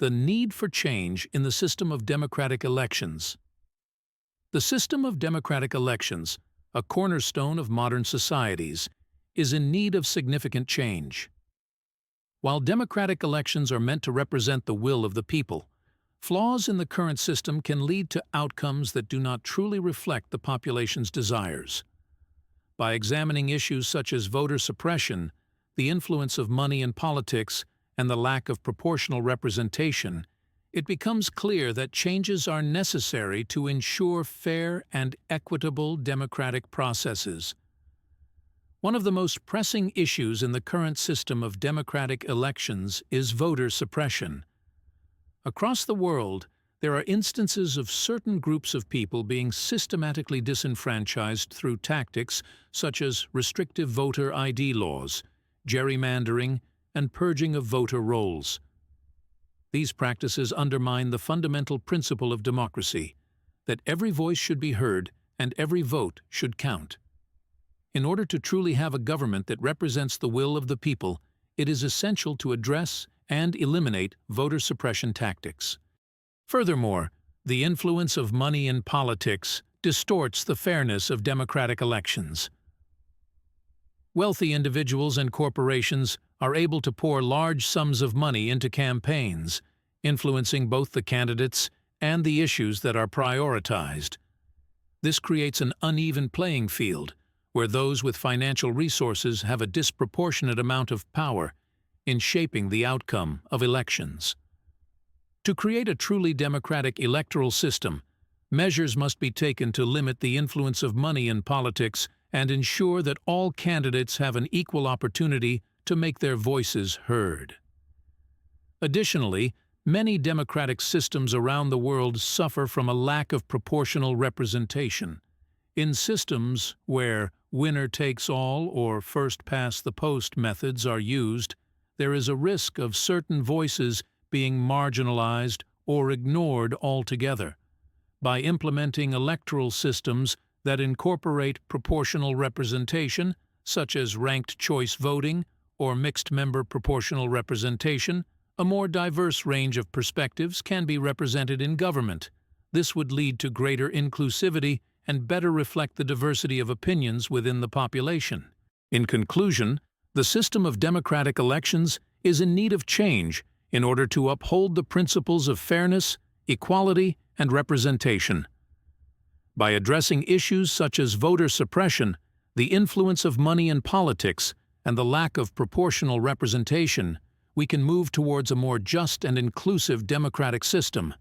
the need for change in the system of democratic elections. The system of democratic elections, a cornerstone of modern societies, is in need of significant change. While democratic elections are meant to represent the will of the people, flaws in the current system can lead to outcomes that do not truly reflect the population's desires. By examining issues such as voter suppression, the influence of money in politics, and the lack of proportional representation, it becomes clear that changes are necessary to ensure fair and equitable democratic processes. One of the most pressing issues in the current system of democratic elections is voter suppression. Across the world, there are instances of certain groups of people being systematically disenfranchised through tactics such as restrictive voter ID laws, gerrymandering, and purging of voter rolls. These practices undermine the fundamental principle of democracy, that every voice should be heard and every vote should count. In order to truly have a government that represents the will of the people, it is essential to address and eliminate voter suppression tactics. Furthermore, the influence of money in politics distorts the fairness of democratic elections. Wealthy individuals and corporations are able to pour large sums of money into campaigns, influencing both the candidates and the issues that are prioritized. This creates an uneven playing field, where those with financial resources have a disproportionate amount of power in shaping the outcome of elections. To create a truly democratic electoral system, measures must be taken to limit the influence of money in politics and ensure that all candidates have an equal opportunity to make their voices heard. Additionally, many democratic systems around the world suffer from a lack of proportional representation. In systems where winner-takes-all or first-past-the-post methods are used, there is a risk of certain voices being marginalized or ignored altogether. By implementing electoral systems that incorporate proportional representation, such as ranked choice voting or mixed-member proportional representation, a more diverse range of perspectives can be represented in government. This would lead to greater inclusivity and better reflect the diversity of opinions within the population. In conclusion, the system of democratic elections is in need of change in order to uphold the principles of fairness, equality, and representation. By addressing issues such as voter suppression, the influence of money in politics, and the lack of proportional representation, we can move towards a more just and inclusive democratic system.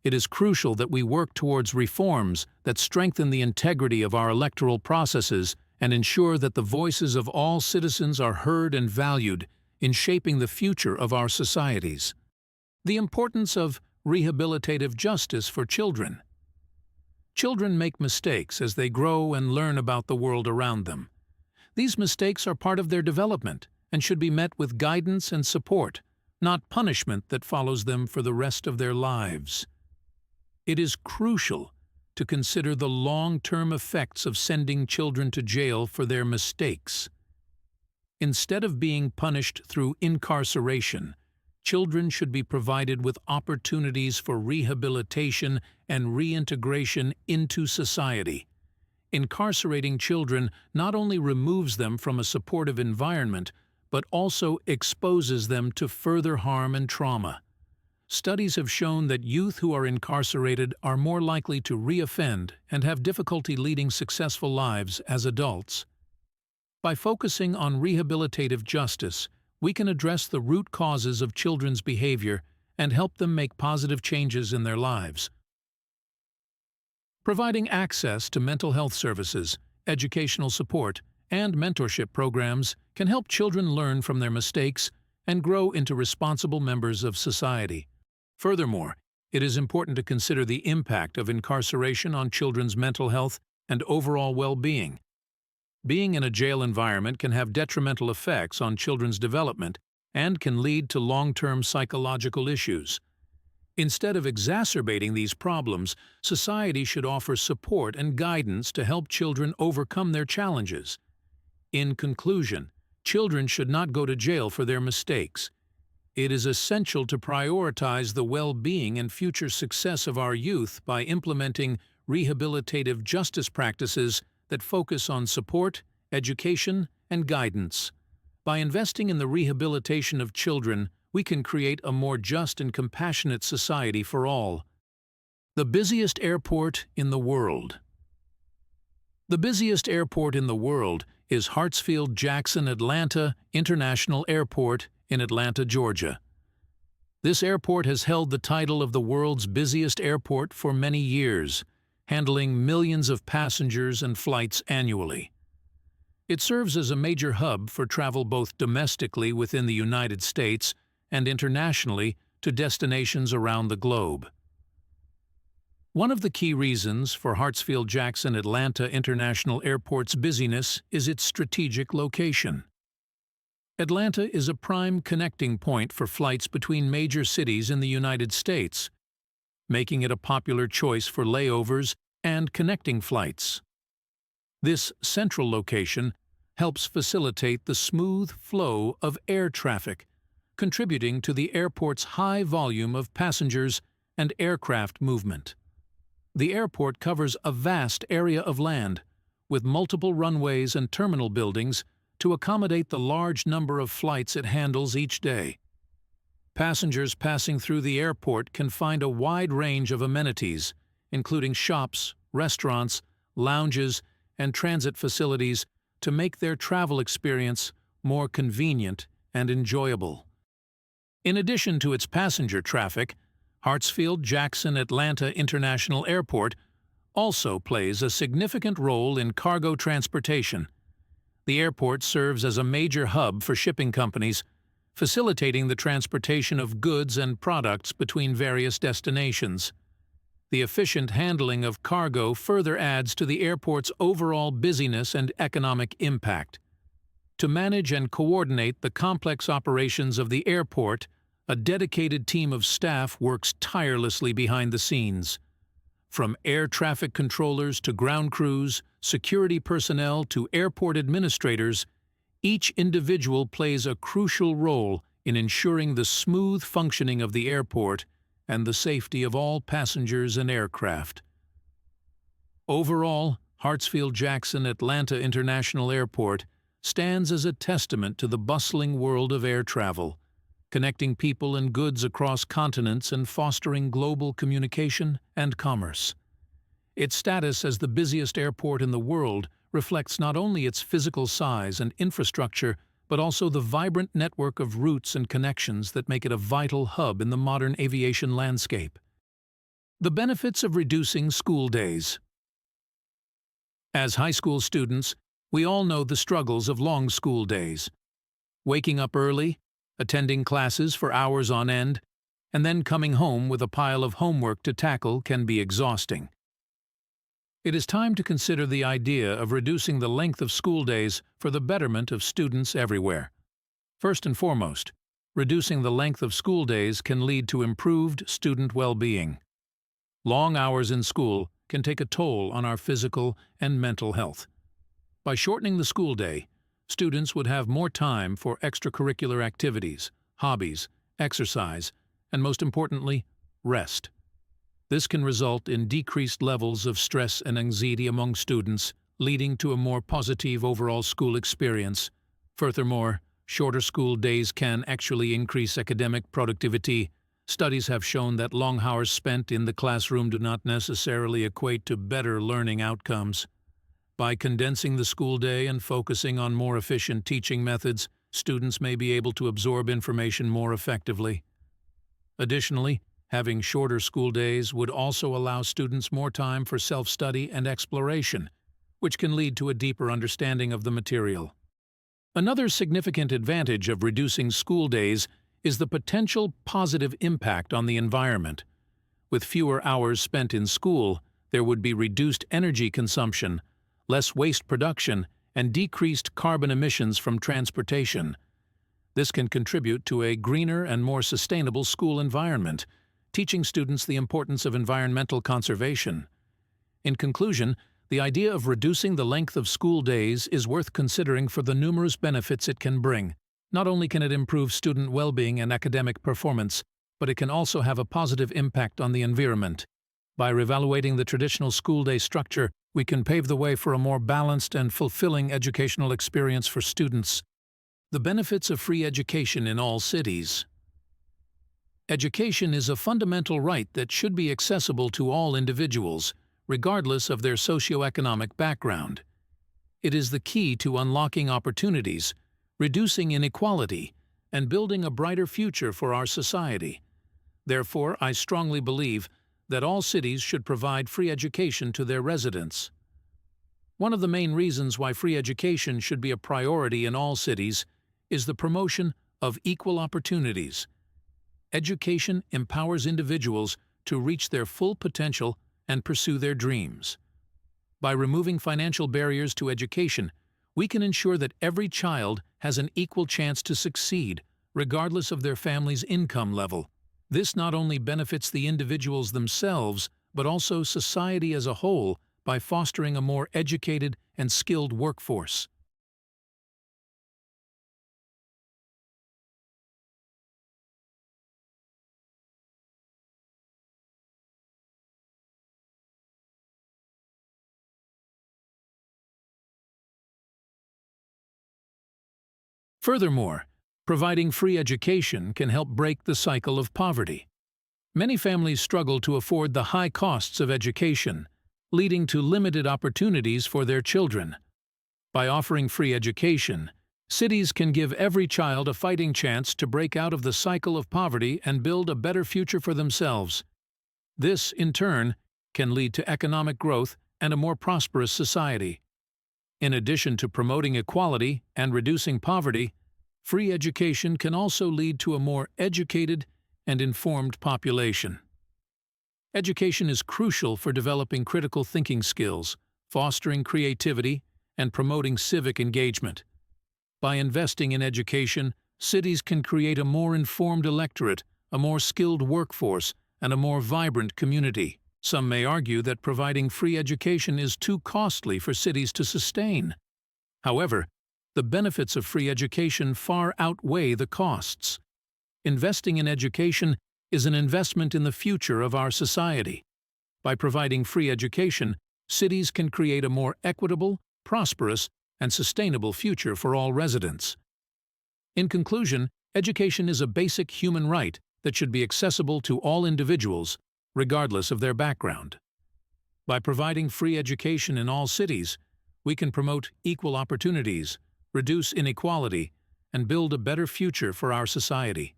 It is crucial that we work towards reforms that strengthen the integrity of our electoral processes and ensure that the voices of all citizens are heard and valued in shaping the future of our societies. The importance of rehabilitative justice for children. Children make mistakes as they grow and learn about the world around them. These mistakes are part of their development and should be met with guidance and support, not punishment that follows them for the rest of their lives. It is crucial to consider the long-term effects of sending children to jail for their mistakes. Instead of being punished through incarceration, children should be provided with opportunities for rehabilitation and reintegration into society. Incarcerating children not only removes them from a supportive environment, but also exposes them to further harm and trauma. Studies have shown that youth who are incarcerated are more likely to reoffend and have difficulty leading successful lives as adults. By focusing on rehabilitative justice, we can address the root causes of children's behavior and help them make positive changes in their lives. Providing access to mental health services, educational support, and mentorship programs can help children learn from their mistakes and grow into responsible members of society. Furthermore, it is important to consider the impact of incarceration on children's mental health and overall well-being. Being in a jail environment can have detrimental effects on children's development and can lead to long-term psychological issues. Instead of exacerbating these problems, society should offer support and guidance to help children overcome their challenges. In conclusion, children should not go to jail for their mistakes. It is essential to prioritize the well-being and future success of our youth by implementing rehabilitative justice practices that focus on support, education, and guidance. By investing in the rehabilitation of children, we can create a more just and compassionate society for all. The busiest airport in the world. The busiest airport in the world is Hartsfield-Jackson Atlanta International Airport in Atlanta, Georgia. This airport has held the title of the world's busiest airport for many years, handling millions of passengers and flights annually. It serves as a major hub for travel both domestically within the United States and internationally to destinations around the globe. One of the key reasons for Hartsfield-Jackson Atlanta International Airport's busyness is its strategic location. Atlanta is a prime connecting point for flights between major cities in the United States, making it a popular choice for layovers and connecting flights. This central location helps facilitate the smooth flow of air traffic, contributing to the airport's high volume of passengers and aircraft movement. The airport covers a vast area of land, with multiple runways and terminal buildings to accommodate the large number of flights it handles each day. Passengers passing through the airport can find a wide range of amenities, including shops, restaurants, lounges, and transit facilities to make their travel experience more convenient and enjoyable. In addition to its passenger traffic, Hartsfield-Jackson Atlanta International Airport also plays a significant role in cargo transportation. The airport serves as a major hub for shipping companies, facilitating the transportation of goods and products between various destinations. The efficient handling of cargo further adds to the airport's overall busyness and economic impact. To manage and coordinate the complex operations of the airport, a dedicated team of staff works tirelessly behind the scenes. From air traffic controllers to ground crews, security personnel to airport administrators, each individual plays a crucial role in ensuring the smooth functioning of the airport and the safety of all passengers and aircraft. Overall, Hartsfield-Jackson Atlanta International Airport stands as a testament to the bustling world of air travel, connecting people and goods across continents and fostering global communication and commerce. Its status as the busiest airport in the world reflects not only its physical size and infrastructure, but also the vibrant network of routes and connections that make it a vital hub in the modern aviation landscape. The benefits of reducing school days. As high school students, we all know the struggles of long school days. Waking up early, attending classes for hours on end, and then coming home with a pile of homework to tackle can be exhausting. It is time to consider the idea of reducing the length of school days for the betterment of students everywhere. First and foremost, reducing the length of school days can lead to improved student well-being. Long hours in school can take a toll on our physical and mental health. By shortening the school day, students would have more time for extracurricular activities, hobbies, exercise, and most importantly, rest. This can result in decreased levels of stress and anxiety among students, leading to a more positive overall school experience. Furthermore, shorter school days can actually increase academic productivity. Studies have shown that long hours spent in the classroom do not necessarily equate to better learning outcomes. By condensing the school day and focusing on more efficient teaching methods, students may be able to absorb information more effectively. Additionally, having shorter school days would also allow students more time for self-study and exploration, which can lead to a deeper understanding of the material. Another significant advantage of reducing school days is the potential positive impact on the environment. With fewer hours spent in school, there would be reduced energy consumption, less waste production, and decreased carbon emissions from transportation. This can contribute to a greener and more sustainable school environment, teaching students the importance of environmental conservation. In conclusion, the idea of reducing the length of school days is worth considering for the numerous benefits it can bring, Not only can it improve student well-being and academic performance, but it can also have a positive impact on the environment. By reevaluating the traditional school day structure, we can pave the way for a more balanced and fulfilling educational experience for students. The benefits of free education in all cities. Education is a fundamental right that should be accessible to all individuals, regardless of their socioeconomic background. It is the key to unlocking opportunities, reducing inequality, and building a brighter future for our society. Therefore, I strongly believe that all cities should provide free education to their residents. One of the main reasons why free education should be a priority in all cities is the promotion of equal opportunities. Education empowers individuals to reach their full potential and pursue their dreams. By removing financial barriers to education, we can ensure that every child has an equal chance to succeed, regardless of their family's income level. This not only benefits the individuals themselves, but also society as a whole by fostering a more educated and skilled workforce. Furthermore, providing free education can help break the cycle of poverty. Many families struggle to afford the high costs of education, leading to limited opportunities for their children. By offering free education, cities can give every child a fighting chance to break out of the cycle of poverty and build a better future for themselves. This, in turn, can lead to economic growth and a more prosperous society. In addition to promoting equality and reducing poverty, free education can also lead to a more educated and informed population. Education is crucial for developing critical thinking skills, fostering creativity, and promoting civic engagement. By investing in education, cities can create a more informed electorate, a more skilled workforce, and a more vibrant community. Some may argue that providing free education is too costly for cities to sustain. However, the benefits of free education far outweigh the costs. Investing in education is an investment in the future of our society. By providing free education, cities can create a more equitable, prosperous, and sustainable future for all residents. In conclusion, education is a basic human right that should be accessible to all individuals, regardless of their background. By providing free education in all cities, we can promote equal opportunities, reduce inequality, and build a better future for our society.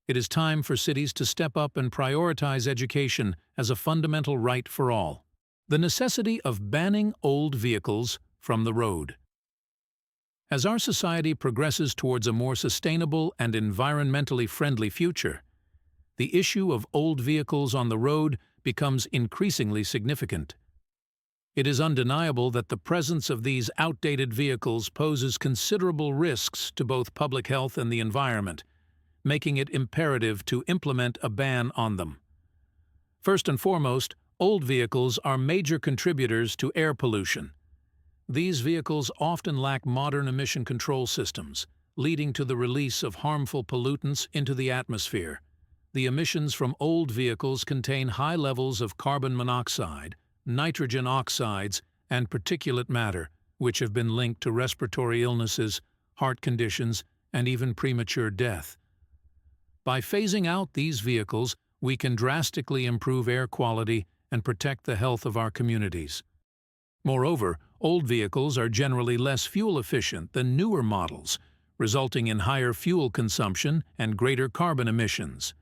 It is time for cities to step up and prioritize education as a fundamental right for all. The necessity of banning old vehicles from the road. As our society progresses towards a more sustainable and environmentally friendly future, the issue of old vehicles on the road becomes increasingly significant. It is undeniable that the presence of these outdated vehicles poses considerable risks to both public health and the environment, making it imperative to implement a ban on them. First and foremost, old vehicles are major contributors to air pollution. These vehicles often lack modern emission control systems, leading to the release of harmful pollutants into the atmosphere. The emissions from old vehicles contain high levels of carbon monoxide, nitrogen oxides, and particulate matter, which have been linked to respiratory illnesses, heart conditions, and even premature death. By phasing out these vehicles, we can drastically improve air quality and protect the health of our communities. Moreover, old vehicles are generally less fuel efficient than newer models, resulting in higher fuel consumption and greater carbon emissions.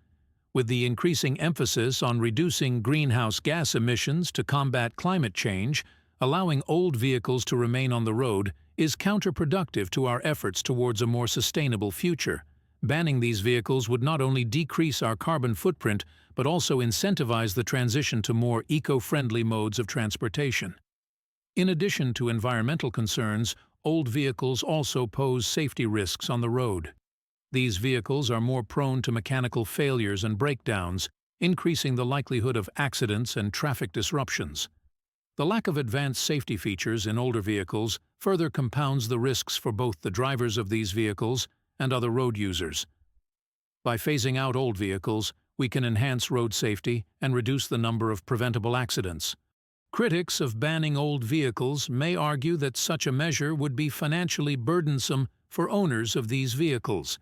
With the increasing emphasis on reducing greenhouse gas emissions to combat climate change, allowing old vehicles to remain on the road is counterproductive to our efforts towards a more sustainable future. Banning these vehicles would not only decrease our carbon footprint, but also incentivize the transition to more eco-friendly modes of transportation. In addition to environmental concerns, old vehicles also pose safety risks on the road. These vehicles are more prone to mechanical failures and breakdowns, increasing the likelihood of accidents and traffic disruptions. The lack of advanced safety features in older vehicles further compounds the risks for both the drivers of these vehicles and other road users. By phasing out old vehicles, we can enhance road safety and reduce the number of preventable accidents. Critics of banning old vehicles may argue that such a measure would be financially burdensome for owners of these vehicles.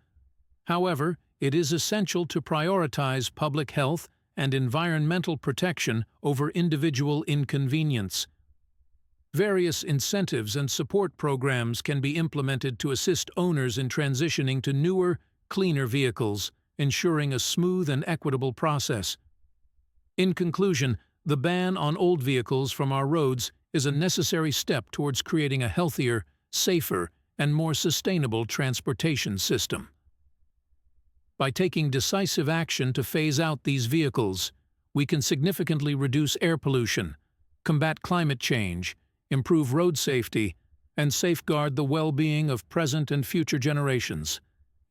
However, it is essential to prioritize public health and environmental protection over individual inconvenience. Various incentives and support programs can be implemented to assist owners in transitioning to newer, cleaner vehicles, ensuring a smooth and equitable process. In conclusion, the ban on old vehicles from our roads is a necessary step towards creating a healthier, safer, and more sustainable transportation system. By taking decisive action to phase out these vehicles, we can significantly reduce air pollution, combat climate change, improve road safety, and safeguard the well-being of present and future generations.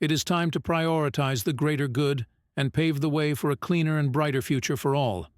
It is time to prioritize the greater good and pave the way for a cleaner and brighter future for all.